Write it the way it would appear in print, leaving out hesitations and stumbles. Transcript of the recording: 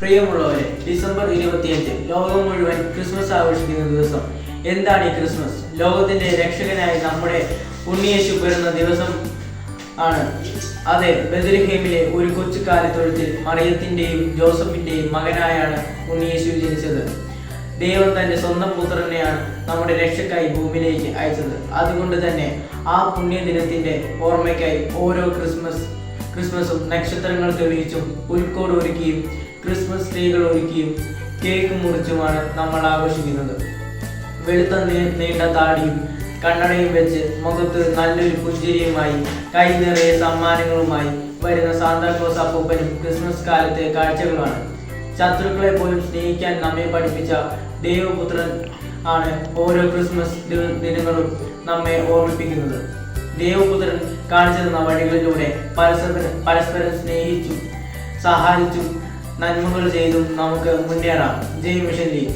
പ്രിയമുള്ളവരെ, ഡിസംബർ 25 ലോകം മുഴുവൻ ക്രിസ്മസ് ആഘോഷിക്കുന്ന ദിവസം. എന്താണ് ഈ ക്രിസ്മസ്? ലോകത്തിന്റെ രക്ഷകനായി നമ്മുടെ ഉണ്ണിയേശു പിറന്ന ദിവസം ആണ്. അതെ, ബെത്ലഹേമിലെ ഒരു കൊച്ചു കാലിത്തൊഴുത്തിൽ മറിയത്തിന്റെയും ജോസഫിന്റെയും മകനായാണ് ഉണ്ണിയേശു ജനിച്ചത്. ദൈവം തന്റെ സ്വന്തം പുത്രനെയാണ് നമ്മുടെ രക്ഷക്കായി ഭൂമിയിലേക്ക് അയച്ചത്. അതുകൊണ്ട് തന്നെ ആ പുണ്യദിനത്തിന്റെ ഓർമ്മയ്ക്കായി ഓരോ ക്രിസ്മസും നക്ഷത്രങ്ങൾ തെളിയിച്ചും പുൽക്കോട് ഒരുക്കിയും ക്രിസ്മസ് ട്രീകൾ ഒരുക്കിയും കേക്ക് മുറിച്ചുമാണ് നമ്മൾ ആഘോഷിക്കുന്നത്. വെളുത്ത നീണ്ട താടിയും കണ്ണടയും വെച്ച് മുഖത്ത് നല്ലൊരു പുഞ്ചിരിയുമായി കൈ നിറയെ സമ്മാനങ്ങളുമായി വരുന്ന സാന്താക്ലോസ് അപ്പൂപ്പനും ക്രിസ്മസ് കാലത്തെ കാഴ്ചകളാണ്. ശത്രുക്കളെ പോലും സ്നേഹിക്കാൻ നമ്മെ പഠിപ്പിച്ച ദൈവപുത്രൻ ആണ് ഓരോ ക്രിസ്മസ് ദിനങ്ങളും നമ്മെ ഓർമ്മിപ്പിക്കുന്നത്. ദൈവപുത്രൻ കാണിച്ചു തന്ന വഴികളിലൂടെ പരസ്പരം സ്നേഹിച്ചും സഹായിച്ചും നന്മകൾ ചെയ്തും നമുക്ക് മുന്നേറാം. ജയ് മിഷൻ ലീഗ്.